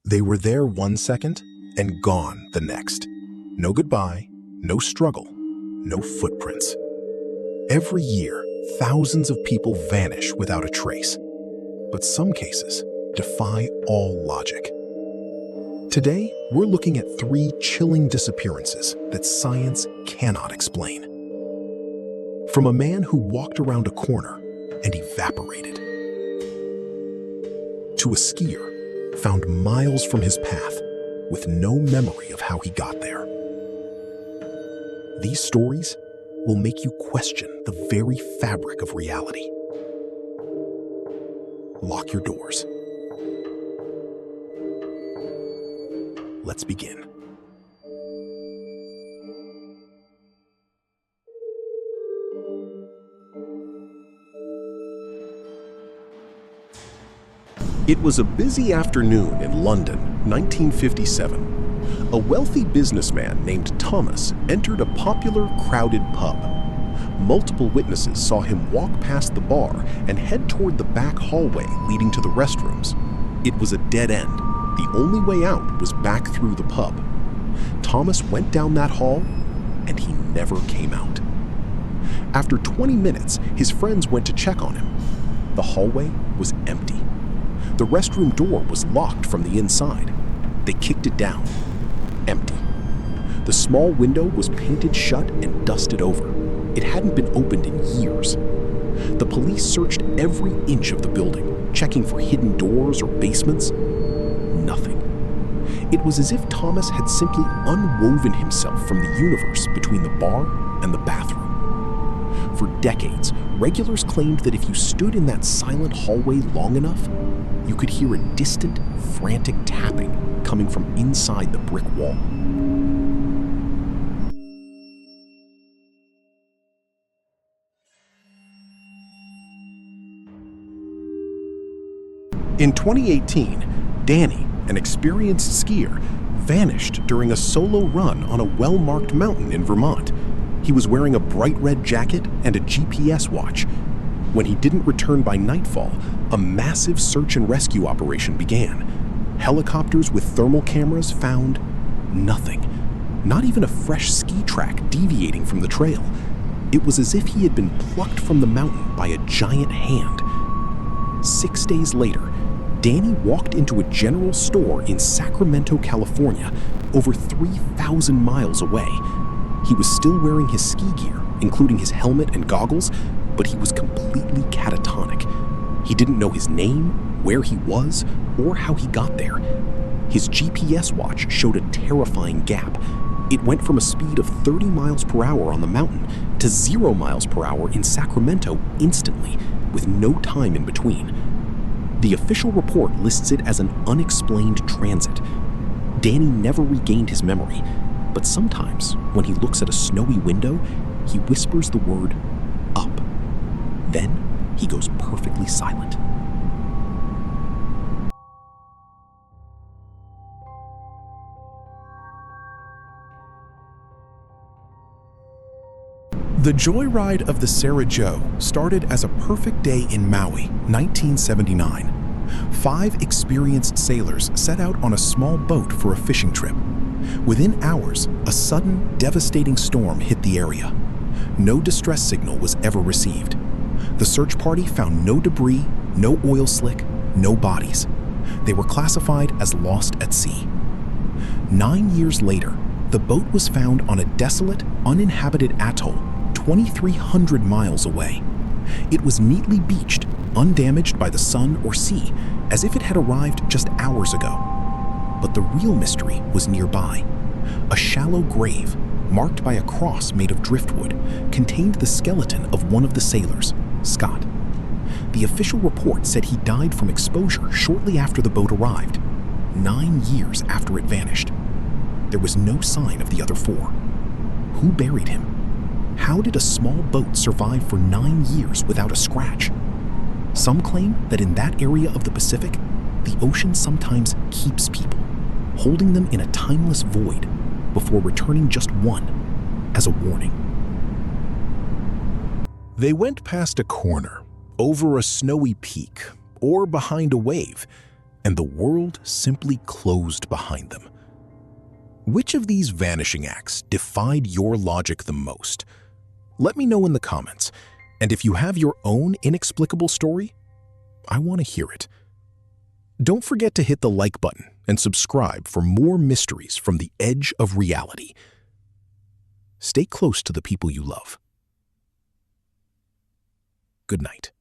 They were there one second and gone the next. No goodbye, no struggle, no footprints. Every year, thousands of people vanish without a trace, but some cases defy all logic. Today, we're looking at 3 chilling disappearances that science cannot explain. From a man who walked around a corner and evaporated, to a skier found miles from his path with no memory of how he got there. These stories will make you question the very fabric of reality. Lock your doors. Let's begin. It was a busy afternoon in London, 1957. A wealthy businessman named Thomas entered a popular, crowded pub. Multiple witnesses saw him walk past the bar and head toward the back hallway leading to the restrooms. It was a dead end. The only way out was back through the pub. Thomas went down that hall, and he never came out. After 20 minutes, his friends went to check on him. The hallway was empty. The restroom door was locked from the inside. They kicked it down. Empty. The small window was painted shut and dusted over. It hadn't been opened in years. The police searched every inch of the building, checking for hidden doors or basements. Nothing. It was as if Thomas had simply unwoven himself from the universe between the bar and the bathroom. For decades, regulars claimed that if you stood in that silent hallway long enough, you could hear a distant, frantic tapping coming from inside the brick wall. In 2018, Danny, an experienced skier, vanished during a solo run on a well-marked mountain in Vermont. He was wearing a bright red jacket and a GPS watch. When he didn't return by nightfall, a massive search and rescue operation began. Helicopters with thermal cameras found nothing. Not even a fresh ski track deviating from the trail. It was as if he had been plucked from the mountain by a giant hand. 6 days later, Danny walked into a general store in Sacramento, California, over 3,000 miles away. He was still wearing his ski gear, including his helmet and goggles, but he was completely catatonic. He didn't know his name, where he was, or how he got there. His GPS watch showed a terrifying gap. It went from a speed of 30 miles per hour on the mountain to 0 miles per hour in Sacramento instantly, with no time in between. The official report lists it as an unexplained transit. Danny never regained his memory, but sometimes, when he looks at a snowy window, he whispers the word, "up." Then, he goes perfectly silent. The joyride of the Sarah Joe started as a perfect day in Maui, 1979. 5 experienced sailors set out on a small boat for a fishing trip. Within hours, a sudden, devastating storm hit the area. No distress signal was ever received. The search party found no debris, no oil slick, no bodies. They were classified as lost at sea. 9 years later, the boat was found on a desolate, uninhabited atoll 2,300 miles away. It was neatly beached, undamaged by the sun or sea, as if it had arrived just hours ago. But the real mystery was nearby. A shallow grave, marked by a cross made of driftwood, contained the skeleton of one of the sailors, Scott. The official report said he died from exposure shortly after the boat arrived, 9 years after it vanished. There was no sign of the other 4. Who buried him? How did a small boat survive for 9 years without a scratch? Some claim that in that area of the Pacific, the ocean sometimes keeps people, holding them in a timeless void before returning just one as a warning. They went past a corner, over a snowy peak, or behind a wave, and the world simply closed behind them. Which of these vanishing acts defied your logic the most? Let me know in the comments, and if you have your own inexplicable story, I want to hear it. Don't forget to hit the like button and subscribe for more mysteries from the edge of reality. Stay close to the people you love. Good night.